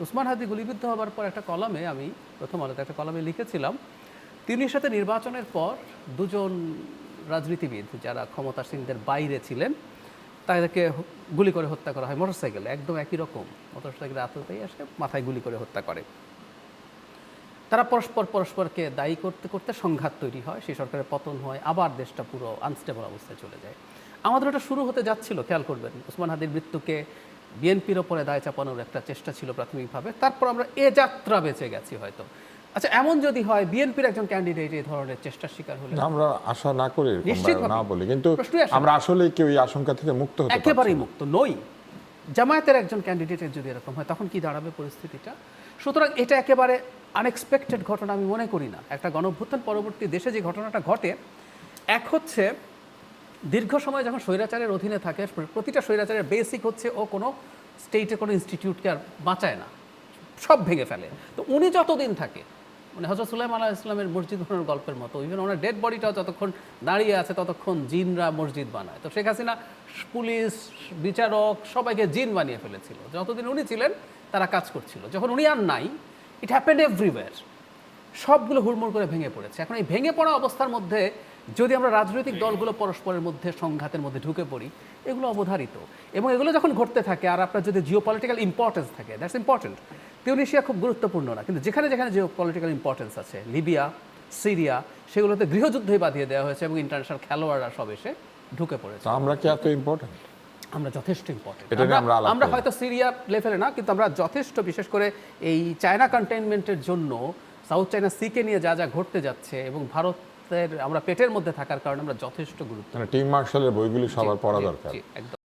উসমান হাদি গুলিবিদ্ধ হওয়ার পর একটা কলামে আমি প্রথম আলোতে একটা কলামে লিখেছিলাম, তিনির সাথে নির্বাচনের পর দুজন রাজনীতিবিদ যারা ক্ষমতাসীনদের বাইরে ছিলেন তাদেরকে গুলি করে হত্যা করা হয় মোটরসাইকেলে, একদম একই রকম মোটরসাইকেলে আততায়ী এসে মাথায় গুলি করে হত্যা করে। তারা পরস্পরকে দায়ী করতে করতে সংঘাত তৈরি হয়, সেই সরকারের পতন হয়, আবার দেশটা পুরো আনস্টেবল অবস্থায় চলে যায়। আমাদের ওটা শুরু হতে যাচ্ছিল, খেয়াল করবেন, উসমান হাদির মৃত্যুকে বিএনপির ওপরে দায় চাপানোর একটা চেষ্টা ছিল প্রাথমিকভাবে, তারপর আমরা এ যাত্রা বেঁচে গেছি হয়তো। আচ্ছা, এমন যদি হয় বিএনপির একজন ক্যান্ডিডেট এই ধরনের চেষ্টার শিকার হলে, আমরা আশা না করি, না বলি, কিন্তু আমরা আসলে কি ওই আশঙ্কা থেকে মুক্ত হতে পারছি? একেবারেই মুক্ত নই। জামায়াতের একজন ক্যান্ডিডেটের যদি এরকম হয় তখন কি দাঁড়াবে পরিস্থিতিটা? সুতরাং এটা একেবারে আনএক্সপেক্টেড ঘটনা আমি মনে করি না। একটা গণঅভ্যুত্থান পরবর্তী দেশে যে ঘটনাটা ঘটে, এক হচ্ছে দীর্ঘ সময় যখন স্বৈরাচারের অধীনে থাকে, প্রতিটা স্বৈরাচারের বেসিক হচ্ছে ও কোনো স্টেটে কোনো ইনস্টিটিউটকে আর বাঁচায় না, সব ভেঙে ফেলে। তো উনি যতদিন থাকে, মানে হযরত সুলাইমান আলাইহিস সালামের মসজিদ বানানোর গল্পের মতো, ইভেন ওনার ডেড বডিটাও যতক্ষণ দাঁড়িয়ে আছে ততক্ষণ জিনরা মসজিদ বানায়। তো শেখ হাসিনা পুলিশ, বিচারক সবাইকে জিন বানিয়ে ফেলেছিল। যতদিন উনি ছিলেন তারা কাজ করছিল, যখন উনি আর নাই, ইট হ্যাপেন্ড এভরিওয়্যার, সবগুলো হুড়মুড় করে ভেঙে পড়েছে। এখন এই ভেঙে পড়া অবস্থার মধ্যে যদি আমরা রাজনৈতিক দলগুলো পরস্পরের মধ্যে সংঘাতের মধ্যে ঢুকে পড়ি, এগুলো অবধারিত। এবং এগুলো যখন ঘটতে থাকে আর আপনার যদি জিওপলিটিক্যাল ইম্পর্টেন্স থাকে, দ্যাটস ইম্পর্টেন্ট। তিউনিসিয়া খুব গুরুত্বপূর্ণ না, কিন্তু যেখানে যেখানে জিওপলিটিক্যাল ইম্পর্টেন্স আছে, লিবিয়া, সিরিয়া, সেগুলোতে গৃহযুদ্ধই বাঁধিয়ে দেওয়া হয়েছে এবং ইন্টারন্যাশনাল খেলোয়াড়রা সব এসে ঢুকে পড়েছে। আমরা কি এত ইম্পর্টেন্ট? আমরা যথেষ্ট ইম্পর্টেন্ট। আমরা হয়তো সিরিয়া লেভেলে না, কিন্তু আমরা যথেষ্ট, বিশেষ করে এই চায়না কন্টেইনমেন্টের জন্য সাউথ চায়না সিকে নিয়ে যা যা ঘটতে যাচ্ছে এবং ভারতের আমরা পেটের মধ্যে থাকার কারণে আমরা যথেষ্ট গুরুত্ব। টিম মার্শালের বইগুলি সবার পড়া দরকার। একদম।